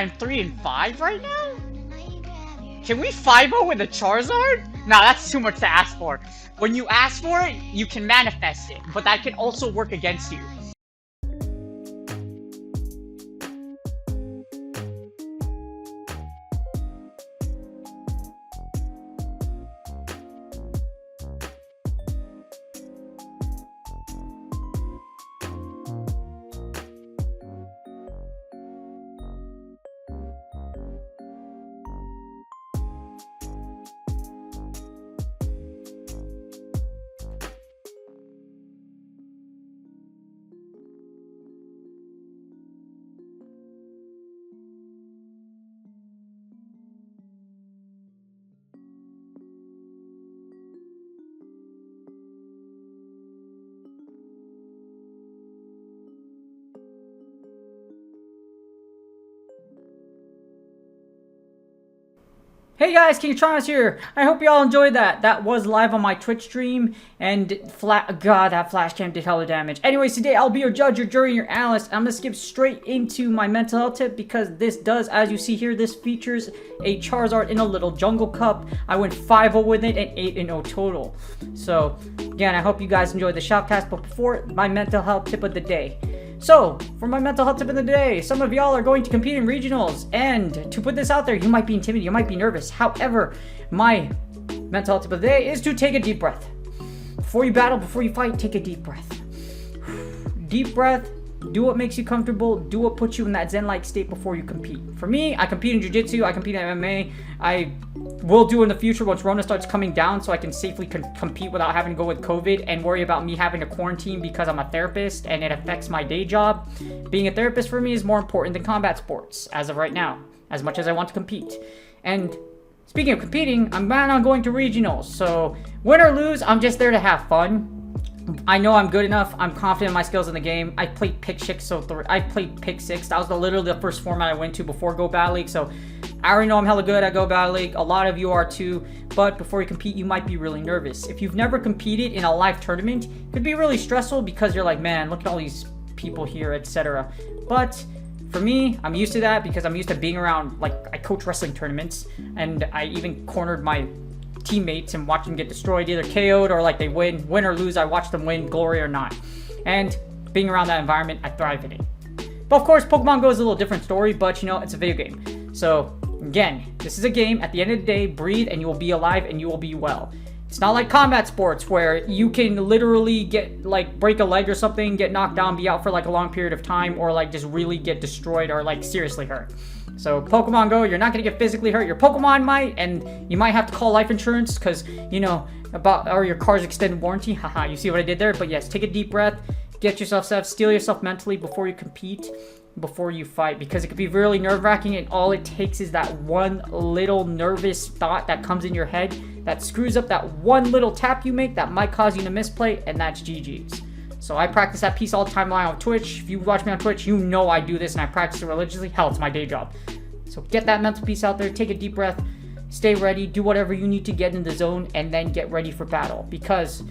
I'm 3 and 5 right now? Can we 5-0 with a Charizard? Nah, that's too much to ask for. When you ask for it, you can manifest it, but that can also work against you. Hey guys, King Charles here. I hope you all enjoyed that. That was live on my Twitch stream, and God, that flash cam did hella damage. Anyways, today I'll be your judge, your jury, and your analyst. I'm gonna skip straight into my mental health tip because this does, as you see here, this features a Charizard in a little jungle cup. I went 5-0 with it and 8-0 total. So again, I hope you guys enjoyed the shoutcast. But before my mental health tip of the day. So, for my mental health tip of the day, some of y'all are going to compete in regionals, and to put this out there, you might be intimidated, you might be nervous. However, my mental health tip of the day is to take a deep breath. Before you battle, before you fight, take a deep breath. Deep breath, do what makes you comfortable, do what puts you in that zen-like state before you compete. For me, I compete in jiu-jitsu, I compete in MMA, I will do in the future once Rona starts coming down so I can safely compete without having to go with COVID and worry about me having to quarantine because I'm a therapist and it affects my day job. Being a therapist for me is more important than combat sports as of right now, as much as I want to compete. And speaking of competing, I'm planning on going to regionals, so win or lose, I'm just there to have fun. I know I'm good enough. I'm confident in my skills in the game. I played Pick 6, I played Pick 6. That was literally the first format I went to before Go Battle League, so I already know I'm hella good at Go Battle League. A lot of you are too, but before you compete, you might be really nervous. If you've never competed in a live tournament, it could be really stressful because you're like, man, look at all these people here, etc. But for me, I'm used to that because I'm used to being around, like, I coach wrestling tournaments, and I even cornered my teammates and watch them get destroyed, either KO'd or like they win or lose. I watch them win, glory or not. And being around that environment, I thrive in it. But of course, Pokemon Go is a little different story, but you know, it's a video game. So again, this is a game. At the end of the day, breathe and you will be alive and you will be well. It's not like combat sports where you can literally get, like, break a leg or something, get knocked down, be out for like a long period of time, or like just really get destroyed or like seriously hurt. So Pokemon Go, you're not going to get physically hurt. Your Pokemon might, and you might have to call life insurance because, you know, or your car's extended warranty. Haha, you see what I did there? But yes, take a deep breath, get yourself set, steel yourself mentally before you compete, before you fight, because it could be really nerve-wracking, and all it takes is that one little nervous thought that comes in your head that screws up that one little tap you make that might cause you to misplay, and that's GG's. So I practice that piece all the time live on Twitch. If you watch me on Twitch, you know I do this and I practice it religiously. Hell, it's my day job. So get that mental piece out there, take a deep breath, stay ready, do whatever you need to get in the zone, and then get ready for battle. Because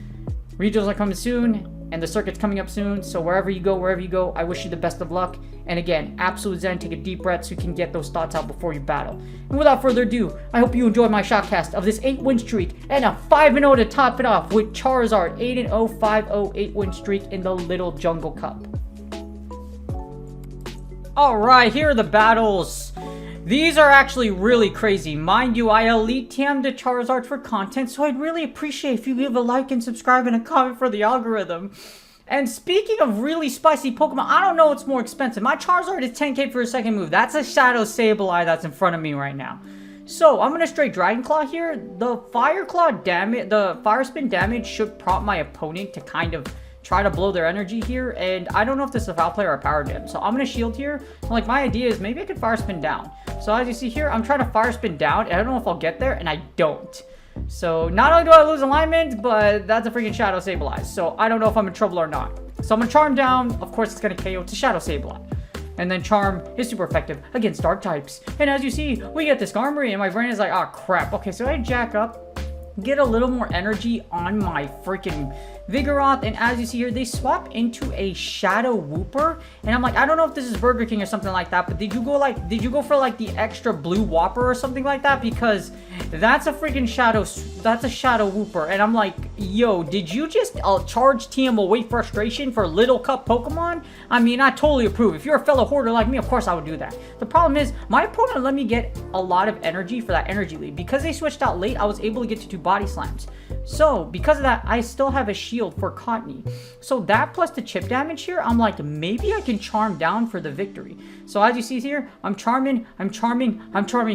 regionals are coming soon, and the circuit's coming up soon, so wherever you go, I wish you the best of luck. And again, absolute zen, take a deep breath so you can get those thoughts out before you battle. And without further ado, I hope you enjoyed my shotcast of this 8-win streak and a 5-0 to top it off with Charizard, 8-0, 5-0, 8-win streak in the Little Jungle Cup. Alright, here are the battles. These are actually really crazy. Mind you, I elite TM'd the Charizard for content, so I'd really appreciate if you give a like and subscribe and a comment for the algorithm. And speaking of really spicy Pokemon, I don't know what's more expensive. My Charizard is 10k for a second move. That's a Shadow Sableye that's in front of me right now. So, I'm gonna straight Dragon Claw here. The Fire Claw damage, the Fire Spin damage should prompt my opponent to kind of try to blow their energy here, and I don't know if this is a foul play or a power gem. So I'm gonna shield here. Like, my idea is maybe I could fire spin down. So as you see here, I'm trying to fire spin down, and I don't know if I'll get there, and I don't. So not only do I lose alignment, but that's a freaking Shadow Sableye. So I don't know if I'm in trouble or not. So I'm gonna Charm down. Of course, it's gonna KO to Shadow Sableye. And then Charm is super effective against Dark types. And as you see, we get this Armory, and my brain is like, oh crap. Okay, so I jack up, get a little more energy on my freaking Vigoroth, and as you see here, they swap into a Shadow Wooper. And I'm like, I don't know if this is Burger King or something like that, but did you go for like the extra blue Whopper or something like that? Because that's a freaking that's a Shadow Wooper. And I'm like, yo, did you just charge TM away frustration for Little Cup Pokemon? I mean, I totally approve. If you're a fellow hoarder like me, of course I would do that. The problem is, my opponent let me get a lot of energy for that energy lead. Because they switched out late, I was able to get to 2 body slams. So, because of that, I still have a shield for Cottonee. So that plus the chip damage here, I'm like, maybe I can charm down for the victory. So as you see here, I'm charming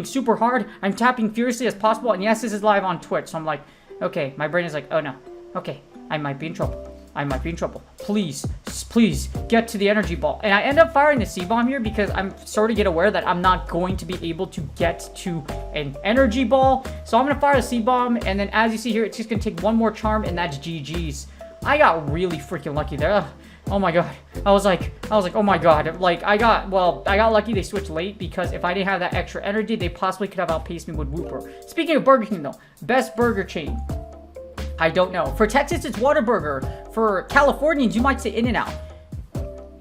super hard. I'm tapping furiously as possible. And yes, this is live on Twitch. So I'm like, okay, my brain is like, oh no. Okay, I might be in trouble. I might be in trouble. Please, please get to the energy ball. And I end up firing the C-bomb here because I'm sort of get aware that I'm not going to be able to get to an energy ball. So I'm going to fire the C-bomb. And then as you see here, it's just going to take one more charm and that's GG's. I got really freaking lucky there. Oh my god. I was like, oh my god. Like, I got lucky they switched late because if I didn't have that extra energy, they possibly could have outpaced me with Wooper. Speaking of Burger King though, best burger chain. I don't know. For Texas, it's Whataburger. For Californians, you might say In-N-Out.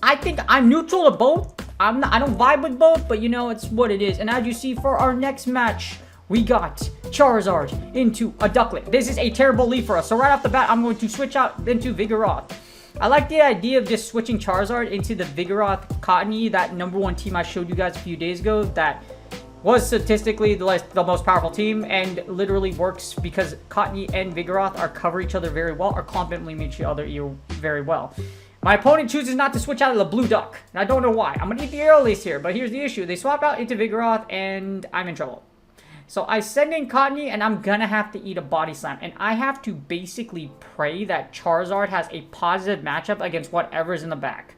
I think I'm neutral to both. I don't vibe with both, but you know, it's what it is. And as you see, for our next match, we got Charizard into a Ducklett. This is a terrible lead for us. So right off the bat, I'm going to switch out into Vigoroth. I like the idea of just switching Charizard into the Vigoroth Cottonee, that #1 team I showed you guys a few days ago that was statistically the most powerful team and literally works because Cottonee and Vigoroth are cover each other very well or complement each other very well. My opponent chooses not to switch out of the Blue Duck, and I don't know why. I'm going to eat the Aerolace here, but here's the issue. They swap out into Vigoroth, and I'm in trouble. So I send in Cottonee, and I'm going to have to eat a Body Slam, and I have to basically pray that Charizard has a positive matchup against whatever's in the back.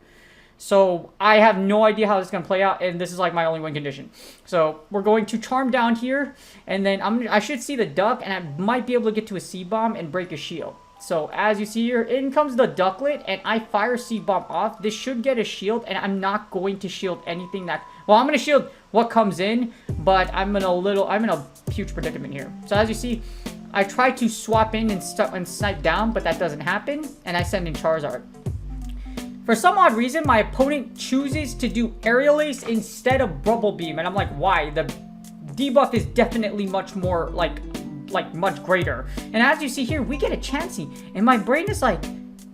So I have no idea how this is going to play out, and this is like my only win condition. So we're going to Charm down here, and then I should see the Duck, and I might be able to get to a C-Bomb and break a shield. So as you see here, in comes the Ducklett, and I fire C-Bomb off. This should get a shield, and I'm not going to shield anything that... Well, I'm going to shield what comes in, but I'm in a huge predicament here. So as you see, I try to swap in and snipe down, but that doesn't happen, and I send in Charizard. For some odd reason, my opponent chooses to do Aerolace instead of Bubble Beam, and I'm like, why? The debuff is definitely much more, like much greater. And as you see here, we get a Chansey, and my brain is like,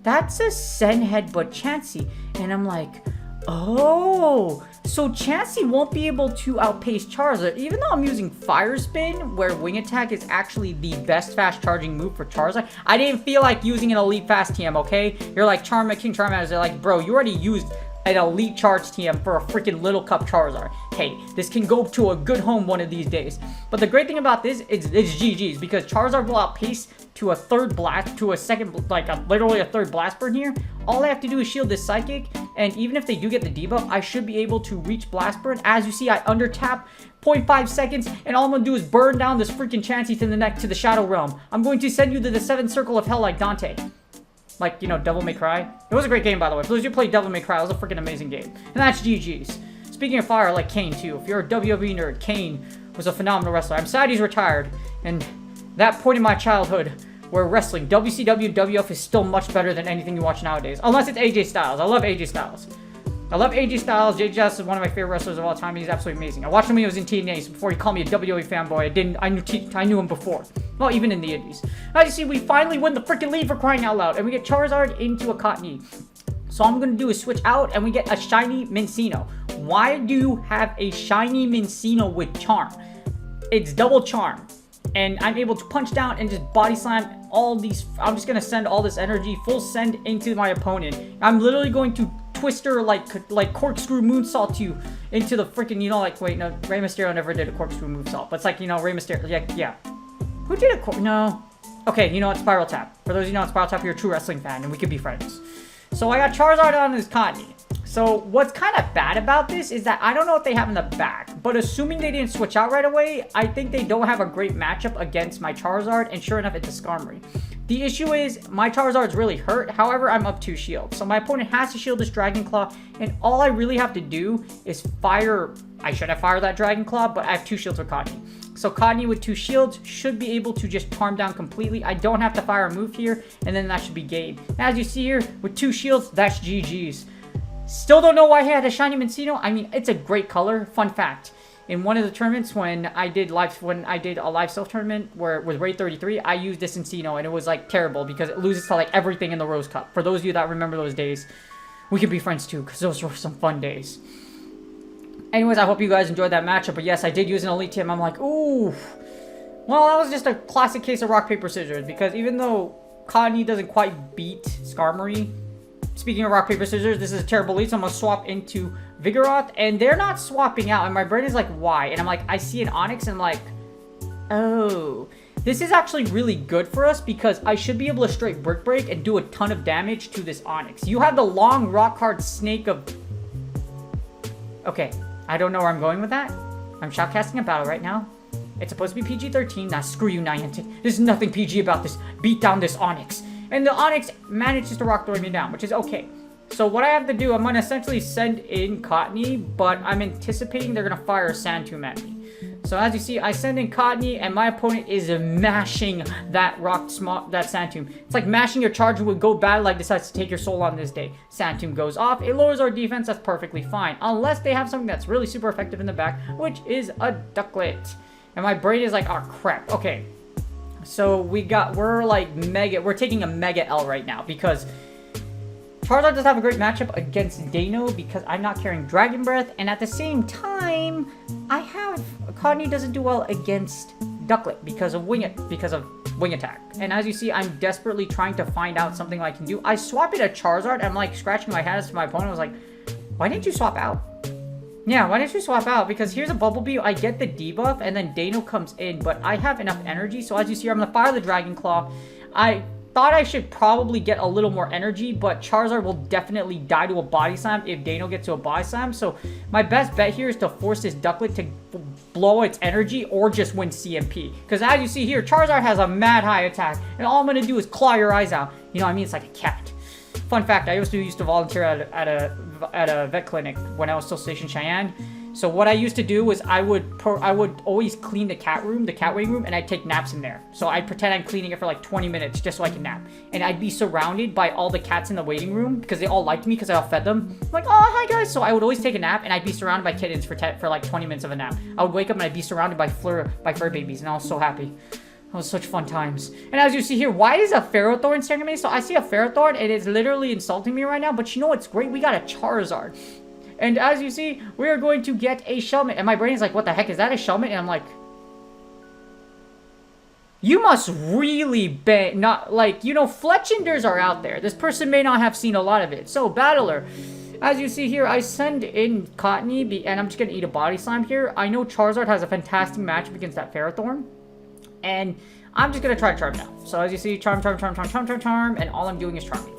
that's a Sen Headbutt Chansey, and I'm like, oh, so Chansey won't be able to outpace Charizard, even though I'm using Fire Spin, where Wing Attack is actually the best fast charging move for Charizard. I didn't feel like using an Elite Fast TM, okay? You're like, King Charmander, they're like, bro, you already used an Elite Charge TM for a freaking Little Cup Charizard. Hey, this can go to a good home one of these days. But the great thing about this is it's GG's, because Charizard will outpace to a third blast, to a second, like literally a third blast burn here. All I have to do is shield this Psychic, and even if they do get the debuff, I should be able to reach blast burn. As you see, I under tap 0.5 seconds, and all I'm gonna do is burn down this freaking Chansey to the neck to the Shadow Realm. I'm going to send you to the 7th Circle of Hell like Dante. Like, you know, Devil May Cry. It was a great game, by the way. For those of you who played Devil May Cry, it was a freaking amazing game. And that's GG's. Speaking of fire, I like Kane, too. If you're a WWE nerd, Kane was a phenomenal wrestler. I'm sad he's retired. And that point in my childhood where wrestling, WCW, WF is still much better than anything you watch nowadays. Unless it's AJ Styles. I love AJ Styles. I love AJ Styles. AJ Styles is one of my favorite wrestlers of all time. He's absolutely amazing. I watched him when he was in TNA, so before he called me a WWE fanboy, I knew him before. Well, even in the Indies. As you see, we finally win the freaking lead for crying out loud, and we get Charizard into a Cottonee. So all I'm going to do is switch out, and we get a shiny Minccino. Why do you have a shiny Minccino with Charm? It's double Charm. And I'm able to punch down and just body slam all these. I'm just going to send all this energy, full send into my opponent. I'm literally going to Twister, like corkscrew moonsault you into the freaking, you know, like, wait, no, Rey Mysterio never did a corkscrew moonsault. But it's like, you know, Rey Mysterio, yeah. Who did a no. Okay, you know what, Spiral Tap. For those of you who know what Spiral Tap, you're a true wrestling fan, and we could be friends. So I got Charizard on his Cottonee. So what's kind of bad about this is that I don't know what they have in the back, but assuming they didn't switch out right away, I think they don't have a great matchup against my Charizard, and sure enough, it's a Skarmory. The issue is, my Charizard's really hurt, however, I'm up 2 shields. So my opponent has to shield this Dragon Claw, and all I really have to do is fire I should have fired that Dragon Claw, but I have 2 shields for Cottonee. So Cottonee with 2 shields should be able to just charm down completely. I don't have to fire a move here, and then that should be game. As you see here, with 2 shields, that's GG's. Still don't know why he had a shiny Minccino. I mean, it's a great color. Fun fact. In one of the tournaments when I did a live stealth tournament where with Raid 33, I used this Minccino, and it was like terrible because it loses to like everything in the Rose Cup. For those of you that remember those days, we could be friends too, because those were some fun days. Anyways, I hope you guys enjoyed that matchup. But yes, I did use an Elite Team. I'm like, ooh. Well, that was just a classic case of rock, paper, scissors. Because even though Cottonee doesn't quite beat Skarmory, speaking of rock, paper, scissors, this is a terrible lead. So I'm going to swap into Vigoroth. And they're not swapping out. And my brain is like, why? And I'm like, I see an Onix. And I'm like, oh. This is actually really good for us because I should be able to straight Brick Break and do a ton of damage to this Onix. You have the long rock hard snake of... Okay. I don't know where I'm going with that. I'm shoutcasting a battle right now. It's supposed to be PG-13. Nah, screw you, Niantic. There's nothing PG about this. Beat down this Onix. And the Onix manages to rock throw me down, which is okay. So what I have to do, I'm going to essentially send in Cottonee, but I'm anticipating they're going to fire a Sand Tomb at me. So as you see, I send in Cottonee, and my opponent is mashing that Sand Tomb. It's like mashing your Charger with Go Battle like decides to take your soul on this day. Sand Tomb goes off. It lowers our defense. That's perfectly fine. Unless they have something that's really super effective in the back, which is a Ducklett. And my brain is like, oh crap. Okay. So we're taking a mega L right now because Charizard does have a great matchup against Deino because I'm not carrying Dragon Breath, and at the same time, Cottonee doesn't do well against Ducklett because of Wing Attack. And as you see, I'm desperately trying to find out something I can do. I swap it at Charizard, I'm like scratching my head as to my opponent. I was like, why didn't you swap out? Yeah, why didn't you swap out? Because here's a Bumblebee, I get the debuff, and then Deino comes in, but I have enough energy. So as you see, I'm going to fire the Dragon Claw. I thought I should probably get a little more energy, but Charizard will definitely die to a Body Slam if Deino gets to a Body Slam. So my best bet here is to force this Ducklett to blow its energy or just win CMP. Because as you see here, Charizard has a mad high attack, and all I'm going to do is claw your eyes out. You know what I mean? It's like a cat. Fun fact, I used to volunteer at a vet clinic when I was still stationed in Cheyenne. So what I used to do was I would always clean the cat waiting room, and I'd take naps in there. So I'd pretend I'm cleaning it for like 20 minutes just so I can nap. And I'd be surrounded by all the cats in the waiting room because they all liked me because I all fed them. I'm like, oh, hi guys. So I would always take a nap, and I'd be surrounded by kittens for like 20 minutes of a nap. I would wake up and I'd be surrounded by fur babies, and I was so happy. That was such fun times. And as you see here, why is a Ferrothorn staring at me? So I see a Ferrothorn, and it's literally insulting me right now. But you know what's great? We got a Charizard. And as you see, we are going to get a Shelmet. And my brain is like, what the heck? Is that a Shelmet? And I'm like, you must really be not like, you know, Fletchingers are out there. This person may not have seen a lot of it. So, Battler. As you see here, I send in Cottonee, and I'm just going to eat a Body Slam here. I know Charizard has a fantastic matchup against that Ferrothorn. And I'm just going to try to Charm now. So as you see, Charm, and all I'm doing is Charming.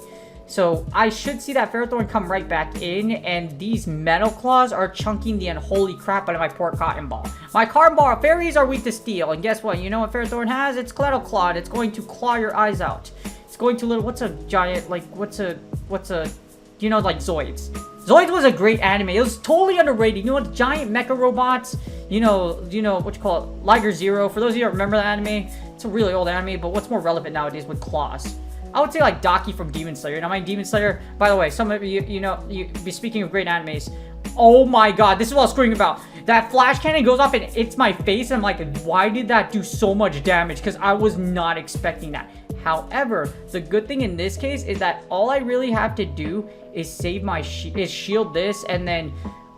So I should see that Ferrothorn come right back in, and these Metal Claws are chunking the unholy crap out of my poor Cotton Ball. My Cotton Ball fairies are weak to steel, and guess what? You know what Ferrothorn has? It's Metal Claw. It's going to claw your eyes out. It's going to what's a giant, like, you know, like Zoids. Zoids was a great anime. It was totally underrated. You know what? Giant mecha robots. You know what you call it? Liger Zero. For those of you that remember the anime, it's a really old anime, but what's more relevant nowadays with claws? I would say like Daki from Demon Slayer. You know, my Demon Slayer, by the way, some of you, you be speaking of great animes. Oh my god, this is what I was screaming about. That flash cannon goes off and it's my face. And I'm like, why did that do so much damage? Because I was not expecting that. However, the good thing in this case is that all I really have to do is save my shield this, and then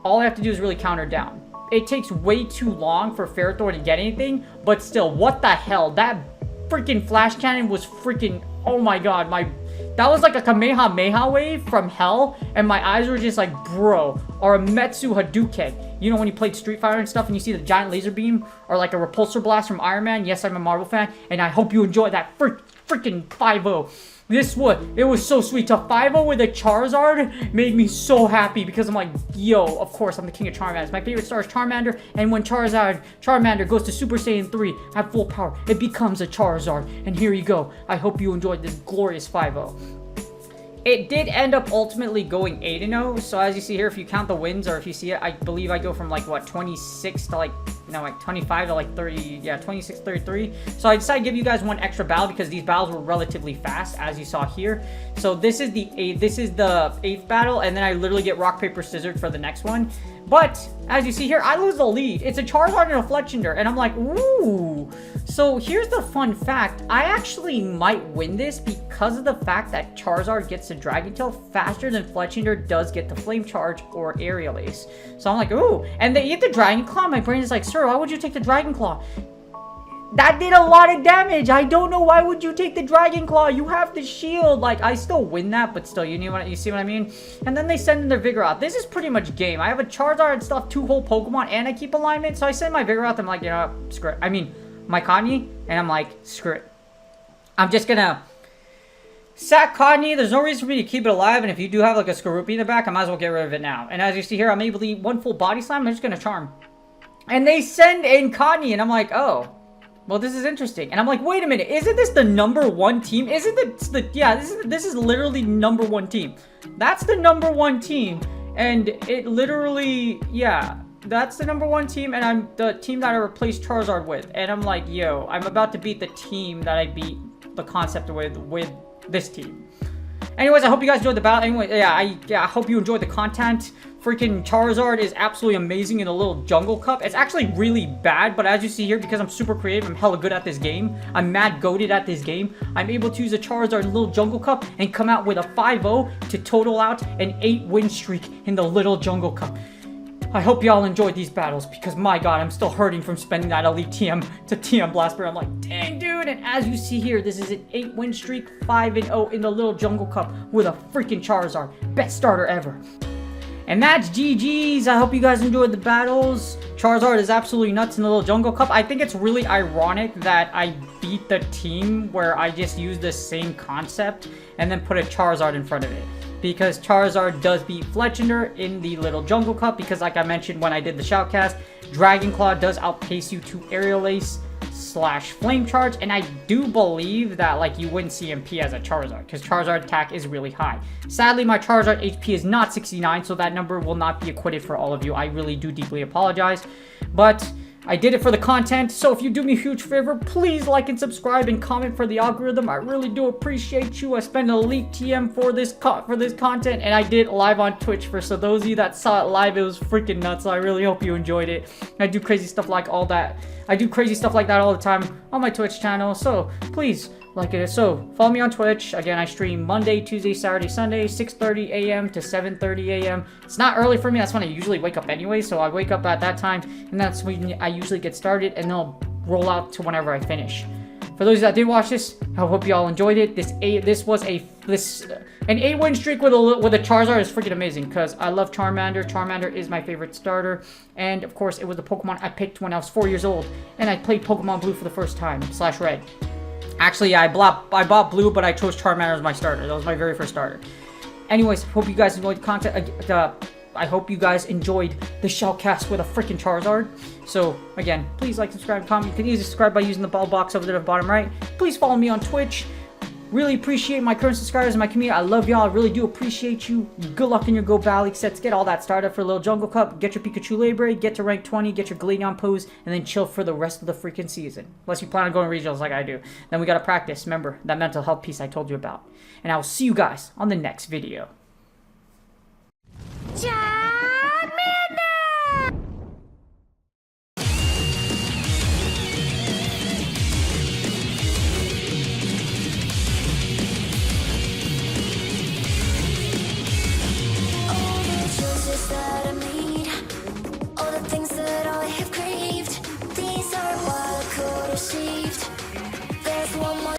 all I have to do is really counter down. It takes way too long for Ferrothorn to get anything, but still, what the hell? That freaking flash cannon was freaking, oh my god, that was like a Kamehameha wave from hell, and my eyes were just like, bro, or a Metsu Hadouken. You know when you played Street Fighter and stuff and you see the giant laser beam, or like a repulsor blast from Iron Man? Yes, I'm a Marvel fan, and I hope you enjoy that freaking 5-0. It was so sweet. To 5-0 with a Charizard made me so happy because I'm like, yo, of course, I'm the king of Charmanders. My favorite star is Charmander, and when Charmander goes to Super Saiyan 3 at full power, it becomes a Charizard. And here you go. I hope you enjoyed this glorious 5-0. It did end up ultimately going 8-0, so as you see here, if you count the wins, or if you see it, I believe I go from like, what, 26 to like, like 25 to like 30, yeah, 26, 33. So I decided to give you guys one extra battle because these battles were relatively fast, as you saw here. So this is the 8th battle, and then I literally get rock, paper, scissors for the next one. But, as you see here, I lose the lead. It's a Charizard and a Fletching, and I'm like, ooh. So, here's the fun fact. I actually might win this because of the fact that Charizard gets the Dragon Tail faster than Fletching does get the Flame Charge or Aerial Ace. So, I'm like, ooh. And they eat the Dragon Claw. My brain is like, sir, why would you take the Dragon Claw? That did a lot of damage. I don't know why would you take the Dragon Claw. You have the shield. Like, I still win that, but still, you see what I mean? And then they send in their Vigor out. This is pretty much game. I have a Charizard and stuff, 2 whole Pokemon, and I keep alignment. So I send my Vigor out. I'm like, you know what? Screw it. I mean, my Cottonee, and I'm like, screw it. I'm just gonna sack Cottonee. There's no reason for me to keep it alive, and if you do have like a Skorupi in the back, I might as well get rid of it now. And as you see here, I'm able to eat 1 full Body Slam. I'm just gonna Charm. And they send in Cottonee, and I'm like, oh. Well, this is interesting. And I'm like, wait a minute. Isn't this the #1 team? Isn't yeah, this is literally #1 team. That's the #1 team. And it literally, yeah, that's the #1 team. And I'm the team that I replaced Charizard with. And I'm like, yo, I'm about to beat the team that I beat the concept with this team. Anyways, I hope you guys enjoyed the battle. Anyway, yeah, I hope you enjoyed the content. Freaking Charizard is absolutely amazing in a little jungle cup. It's actually really bad, but as you see here, because I'm super creative, I'm hella good at this game. I'm mad goated at this game. I'm able to use a Charizard in a little jungle cup and come out with a 5-0 to total out an 8-win streak in the little jungle cup. I hope y'all enjoyed these battles because my god, I'm still hurting from spending that Elite TM to TM Blastberry. I'm like, dang dude, and as you see here, this is an 8-win streak, 5-0 in the little jungle cup with a freaking Charizard. Best starter ever. And that's GG's. I hope you guys enjoyed the battles. Charizard is absolutely nuts in the little jungle cup. I think it's really ironic that I beat the team where I just used the same concept and then put a Charizard in front of it. Because Charizard does beat Fletching in the little jungle cup because like I mentioned when I did the shoutcast, Dragon Claw does outpace you to Aerial Ace / Flame Charge, and I do believe that like you wouldn't CMP as a Charizard because Charizard attack is really high. Sadly, my Charizard HP is not 69, so that number will not be acquitted for all of you. I really do deeply apologize, but I did it for the content, so if you do me a huge favor, please like and subscribe and comment for the algorithm. I really do appreciate you. I spent an Elite TM for this content, and I did it live on Twitch. So those of you that saw it live, it was freaking nuts, so I really hope you enjoyed it. I do crazy stuff like all that. I do crazy stuff like that all the time on my Twitch channel, so please like it. So follow me on Twitch. Again, I stream Monday, Tuesday, Saturday, Sunday, 6:30 a.m. to 7:30 a.m. It's not early for me. That's when I usually wake up anyway, so I wake up at that time, and that's when I usually get started, and then I'll roll out to whenever I finish. For those that did watch this, I hope you all enjoyed it. An 8-win streak with a Charizard is freaking amazing because I love Charmander. Charmander is my favorite starter, and of course, it was the Pokemon I picked when I was 4 years old, and I played Pokemon Blue for the first time / Red. Actually, yeah, I bought Blue, but I chose Charmander as my starter. That was my very first starter. Anyways, hope you guys enjoyed the content. I hope you guys enjoyed the shoutcast with a freaking Charizard. So, again, please like, subscribe, comment. You can easily subscribe by using the bell box over there at the bottom right. Please follow me on Twitch. Really appreciate my current subscribers and my community. I love y'all. I really do appreciate you. Good luck in your Go Battle sets. Get all that started for a little Jungle Cup. Get your Pikachu Library. Get to rank 20. Get your Glaceon pose. And then chill for the rest of the freaking season. Unless you plan on going regionals like I do. Then we got to practice. Remember, that mental health piece I told you about. And I will see you guys on the next video.